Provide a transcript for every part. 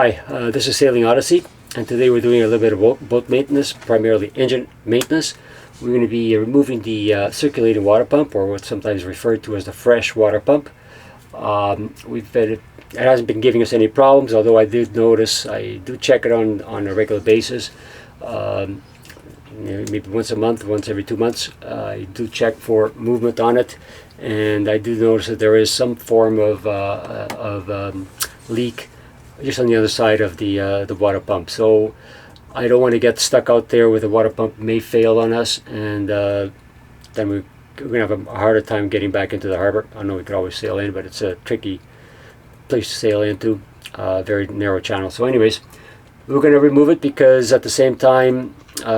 Hi, this is Sailing Odyssey, and today we're doing a little bit of boat maintenance, primarily engine maintenance. We're going to be removing the circulating water pump, or what's sometimes referred to as the fresh water pump. It hasn't been giving us any problems, although I do notice, I do check it on a regular basis. Maybe once a month, once every 2 months, I do check for movement on it, and I do notice that there is some form of leak just on the other side of the water pump. So I don't want to get stuck out there where the water pump may fail on us, and then we're going to have a harder time getting back into the harbor. I know we could always sail in, but it's a tricky place to sail into, very narrow channel. So anyways, we're going to remove it because at the same time,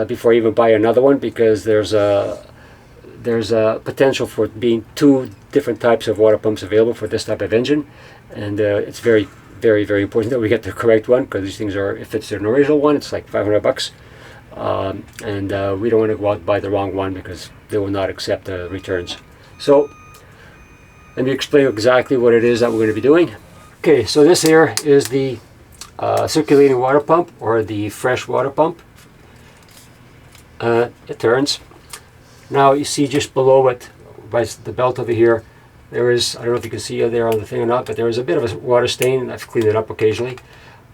before I even buy another one, because there's a potential for it being 2 different types of water pumps available for this type of engine, and it's very important that we get the correct one, because these things are, if it's an original one, it's like $500, and we don't want to go out and buy the wrong one because they will not accept returns. So let me explain exactly what it is that we're going to be doing. Okay, so this here is the circulating water pump, or the fresh water pump. It turns. Now you see just below it, by the belt over here, there is, I don't know if you can see it there on the thing or not, but there is a bit of a water stain, and I've cleaned it up occasionally.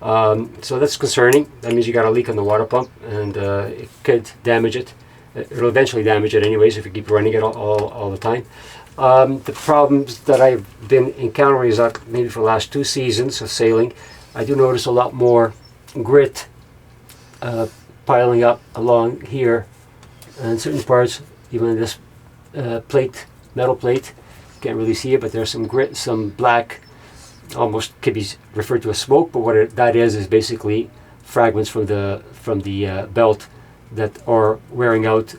So that's concerning. That means you got a leak on the water pump, and it could damage it. It'll eventually damage it anyways if you keep running it all the time. The problems that I've been encountering is that maybe for the last 2 seasons of sailing, I do notice a lot more grit piling up along here, and certain parts, even this metal plate. Can't really see it, but there's some grit, some black, almost could be referred to as smoke, but what that is basically fragments from the belt that are wearing out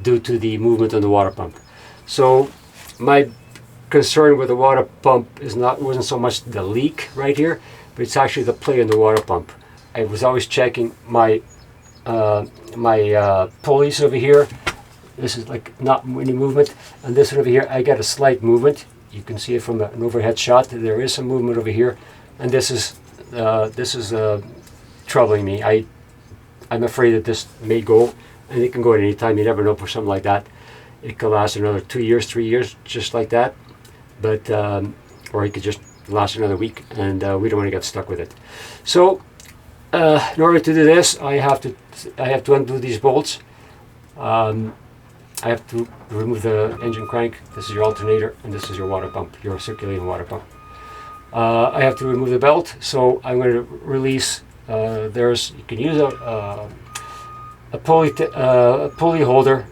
due to the movement on the water pump. So my concern with the water pump wasn't so much the leak right here, but it's actually the play in the water pump. I was always checking my pulleys over here. This is like not any movement, and this one over here I got a slight movement. You can see it from an overhead shot. There is some movement over here, and this is troubling me. I'm afraid that this may go, and it can go at any time. You never know for something like that. It could last another 2 years, 3 years, just like that. But or it could just last another week, and we don't want to get stuck with it. So in order to do this, I have to undo these bolts. I have to remove the engine crank. This is your alternator, and this is your water pump, your circulating water pump. I have to remove the belt, so I'm going to release. You can use a pulley holder,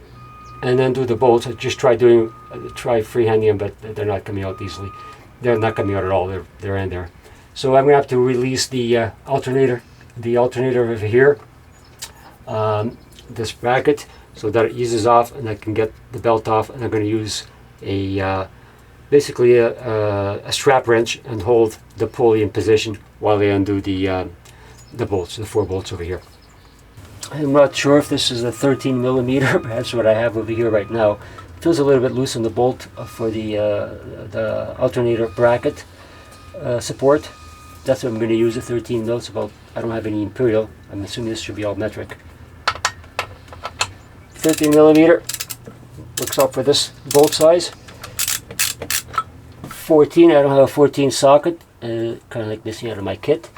and then do the bolts. I just try freehanding them, but they're not coming out easily. They're not coming out at all. They're in there. So I'm going to have to release the alternator. The alternator over here. This bracket, so that it eases off and I can get the belt off, and I'm going to use basically a strap wrench and hold the pulley in position while I undo the bolts, the 4 bolts over here. I'm not sure if this is a 13 millimeter, but that's what I have over here right now. It feels a little bit loose on the bolt for the alternator bracket support. That's what I'm going to use, a 13 mil. I don't have any imperial. I'm assuming this should be all metric. 13 millimeter works out for this bolt size. 14, I don't have a 14 socket, kind of like missing out of my kit,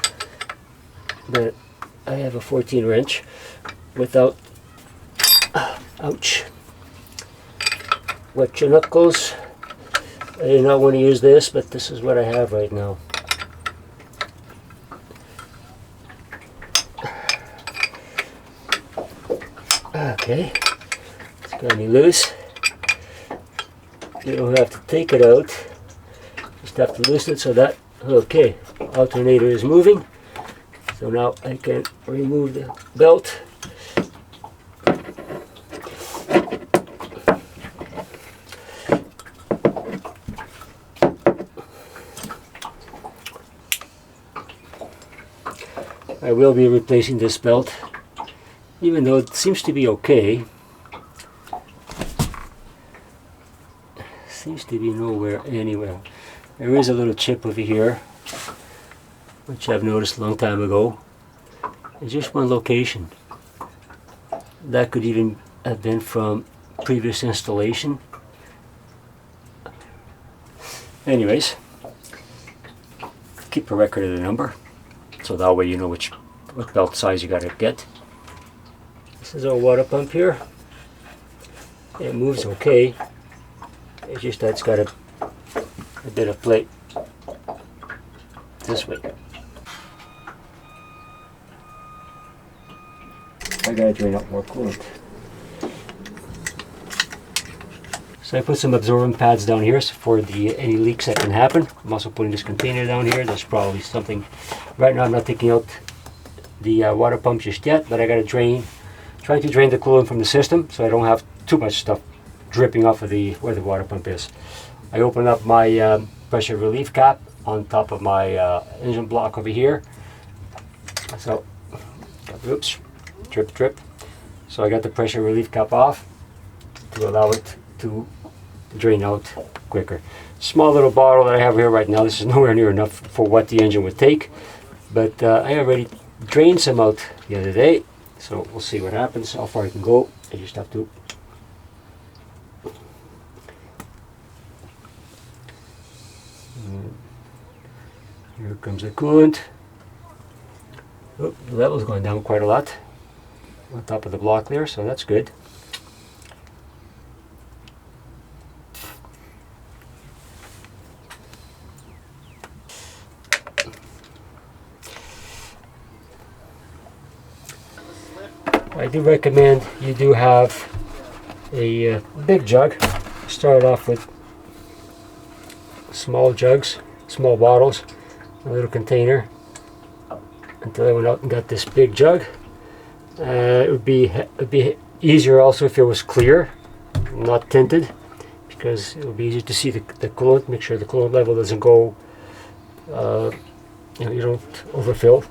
but I have a 14 wrench without, ouch, wet your knuckles. I do not want to use this, but this is what I have right now. Okay. Got me loose. You don't have to take it out, just have to loosen it so that, okay, alternator is moving. So now I can remove the belt. I will be replacing this belt, even though it seems to be okay. Seems to be nowhere anywhere. There is a little chip over here. which I've noticed a long time ago, in just one location. That could even have been from previous installation. Anyways, keep a record of the number, so that way you know what belt size you gotta get. This is our water pump here. It moves okay. It's just that it's got a bit of play this way. I gotta drain out more coolant. So I put some absorbent pads down here for any leaks that can happen. I'm also putting this container down here. There's probably something. Right now I'm not taking out the water pump just yet, but I gotta trying to drain the coolant from the system so I don't have too much stuff dripping off of where the water pump is. I open up my pressure relief cap on top of my engine block over here. So, oops, drip. So I got the pressure relief cap off to allow it to drain out quicker. Small little bottle that I have here right now. This is nowhere near enough for what the engine would take, but I already drained some out the other day, so we'll see what happens, how far I can go. I just have to here comes the coolant. Oh, the level's going down quite a lot on top of the block there, so that's good. I do recommend you do have a big jug. Start off with small jugs, small bottles, a little container, until I went out and got this big jug. It'd be easier also if it was clear, not tinted, because it would be easier to see the coolant. Make sure the coolant level doesn't go, you don't overfill.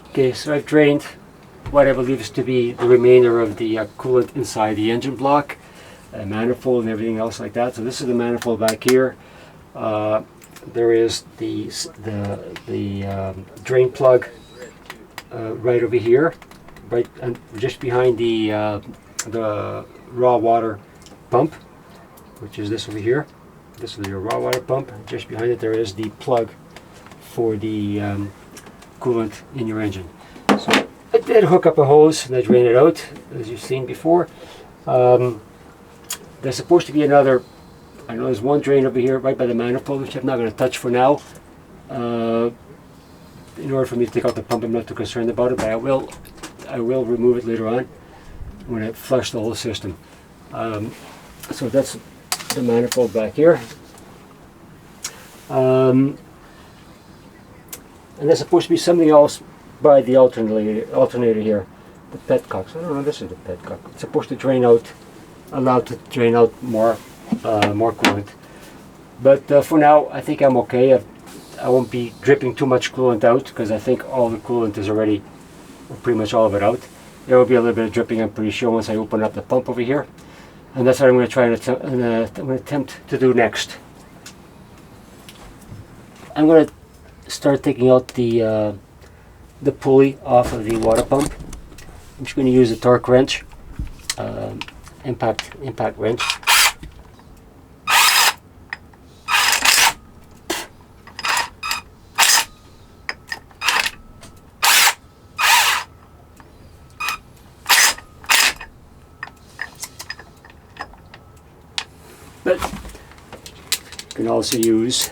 Okay, so I've drained what I believe is to be the remainder of the coolant inside the engine block, manifold and everything else like that. So this is the manifold back here. There is the drain plug right over here, right and just behind the raw water pump, which is this over here. This is your raw water pump. Just behind it there is the plug for the coolant in your engine. So I did hook up a hose and I drain it out, as you've seen before. There's supposed to be another, I know there's one drain over here right by the manifold, which I'm not going to touch for now. In order for me to take out the pump, I'm not too concerned about it, but I will remove it later on when I flush the whole system. So that's the manifold back here. And there's supposed to be something else by the alternator here, the petcock. So I don't know, this is the petcock. It's supposed to drain out, allowed to drain out more coolant. But for now, I think I'm okay. I won't be dripping too much coolant out because I think all the coolant is already, pretty much all of it out. There will be a little bit of dripping, I'm pretty sure, once I open up the pump over here. And that's what I'm going to try and attempt to do next. I'm going to start taking out the pulley off of the water pump. I'm just going to use a torque wrench, impact wrench. But you can also use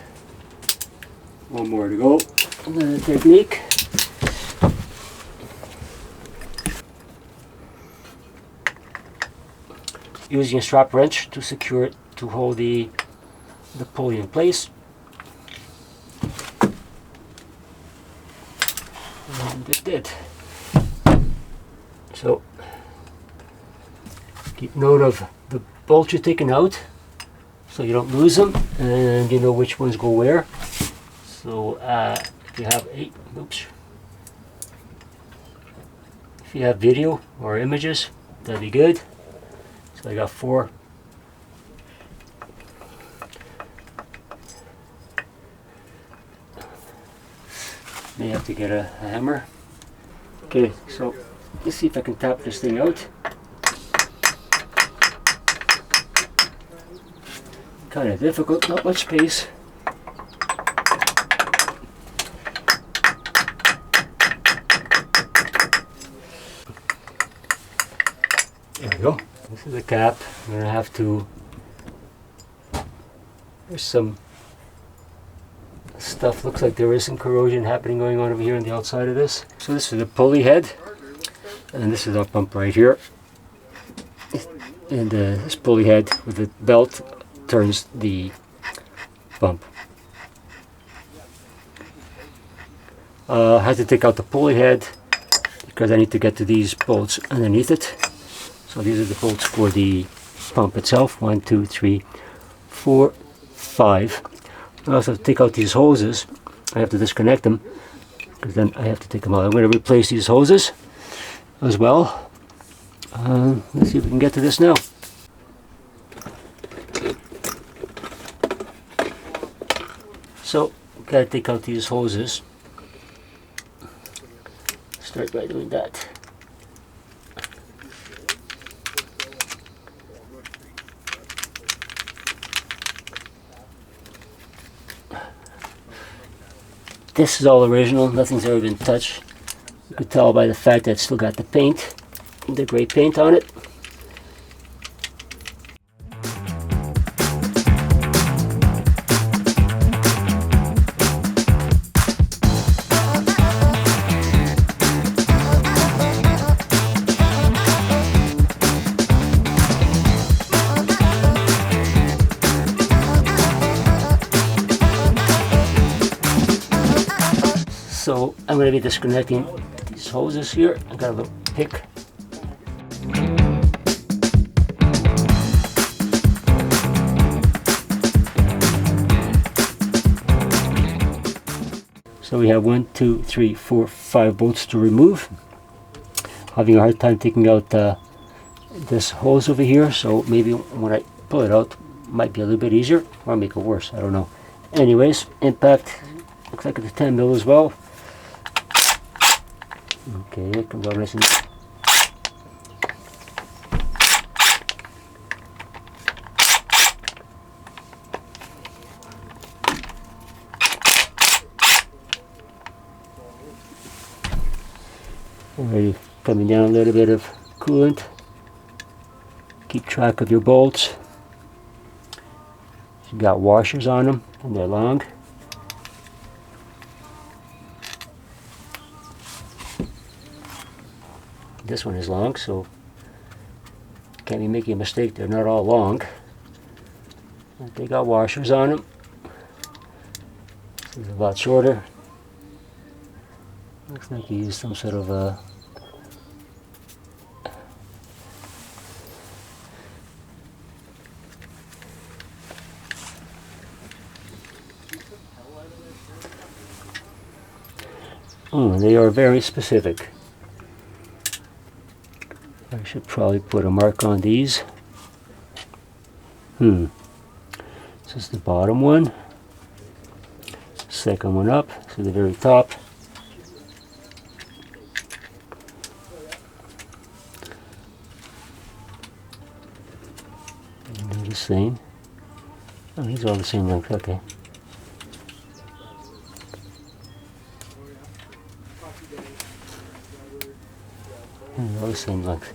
one more to go. Another technique. Using a strap wrench to secure it, to hold the pulley in place. And it did. So keep note of the bolts you're taking out, so you don't lose them, and you know which ones go where. So if you have if you have video or images, that'd be good. So I got 4. May have to get a hammer. Okay, so let's see if I can tap this thing out. Kind of difficult, not much space. There we go. This is the cap. I'm going to have to... There's some stuff. Looks like there is some corrosion happening going on over here on the outside of this. So this is the pulley head. And this is our pump right here. And this pulley head with the belt turns the pump. I had to take out the pulley head because I need to get to these bolts underneath it. So these are the bolts for the pump itself. 1, 2, 3, 4, 5. I also have to take out these hoses. I have to disconnect them because then I have to take them out. I'm going to replace these hoses as well. Let's see if we can get to this now. So, gotta take out these hoses. Start by doing that. This is all original, nothing's ever been touched. You could tell by the fact that it's still got the paint, the gray paint on it. So I'm going to be disconnecting these hoses here. I got a little pick. So we have 1, 2, 3, 4, 5 bolts to remove. Having a hard time taking out this hose over here, so maybe when I pull it out, it might be a little bit easier or make it worse. I don't know. Anyways, impact looks like it's a 10 mil as well. Okay, it comes out nice and... Already coming down a little bit of coolant. Keep track of your bolts. You've got washers on them and they're long. This one is long, so can't be making a mistake. They're not all long. But they got washers on them. This is a lot shorter. Looks like you used some sort of a they are very specific. I should probably put a mark on these. This is the bottom one. Second one up to the very top. And they're the same. Oh, these are all the same length. Okay. And all the same length.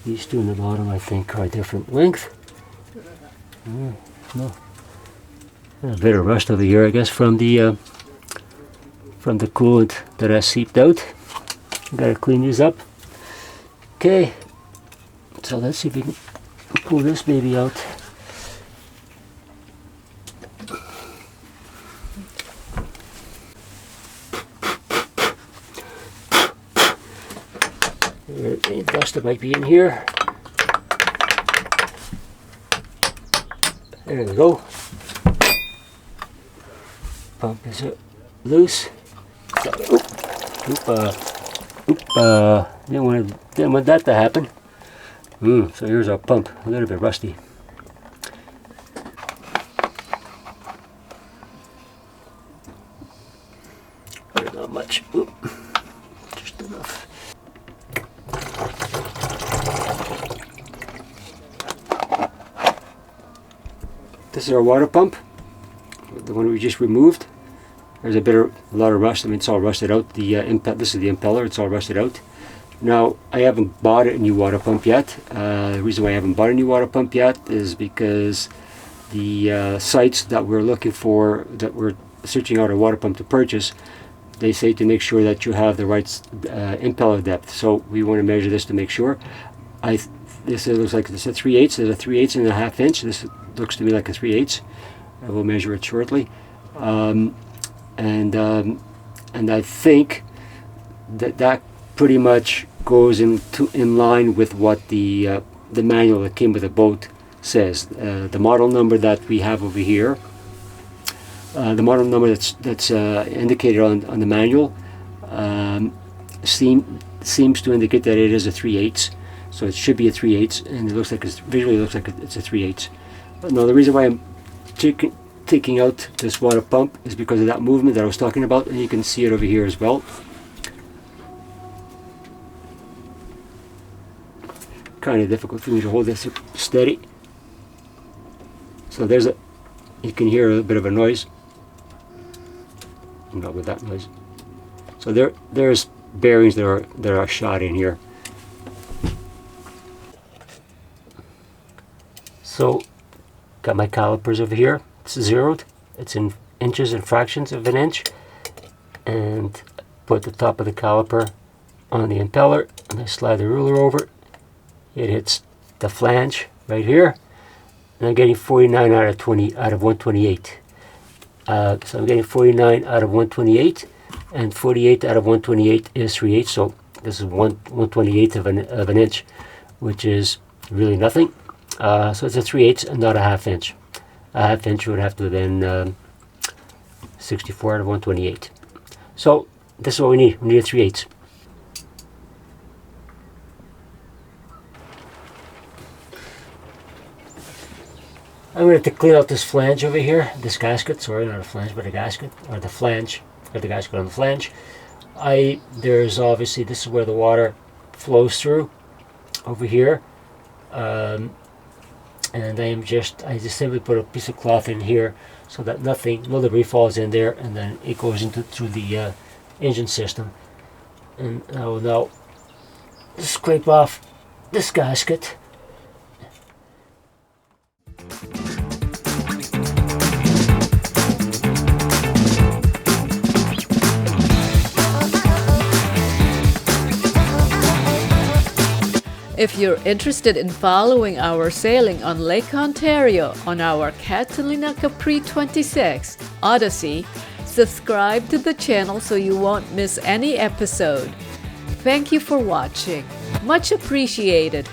These two in the bottom, I think, are a different length. No. A bit of rust over here, I guess, from the coolant that has seeped out. Gotta clean these up. Okay. So let's see if we can pull this baby out. Any dust that might be in here. There we go. Pump is loose. Didn't want that to happen. So here's our pump, a little bit rusty. Not much. Oop. Just enough. This is our water pump, the one we just removed. There's a lot of rust. I mean, it's all rusted out. This is the impeller. It's all rusted out. Now, I haven't bought a new water pump yet. The reason why I haven't bought a new water pump yet is because the sites that we're looking for, that we're searching out a water pump to purchase, they say to make sure that you have the right impeller depth. So we want to measure this to make sure. This looks like it's a 3/8. There's a 3/8 and a half inch. This looks to me like a 3/8. I will measure it shortly. And I think that pretty much goes in line with what the manual that came with the boat says. The model number that we have over here, the model number that's indicated on the manual, seems to indicate that it is a 3/8. So it should be a 3/8, and it looks like visually looks like it's a 3/8. Now the reason why I'm taking out this water pump is because of that movement that I was talking about, and you can see it over here as well. Kind of difficult for me to hold this steady. So you can hear a bit of a noise. Not with that noise. So there's bearings that are shot in here. So got my calipers over here. It's zeroed. It's in inches and fractions of an inch. And put the top of the caliper on the impeller, and I slide the ruler over it. It hits the flange right here, and I'm getting 49 out of 128. So I'm getting 49 out of 128, and 48 out of 128 is 3/8. So this is 1/128 of an inch, which is really nothing. So it's a 3/8 and not a half inch. A half inch would have to have been 64 out of 128. So this is what we need. We need a 3/8. I'm going to clean out this flange over here, this gasket. Sorry, not a flange, but a gasket, or the flange, or the gasket on the flange. There's obviously, this is where the water flows through over here. And I just simply put a piece of cloth in here so that no debris falls in there, and then it goes through the engine system. And I will now scrape off this gasket. If you're interested in following our sailing on Lake Ontario on our Catalina Capri 26 Odyssey, subscribe to the channel so you won't miss any episode. Thank you for watching. Much appreciated.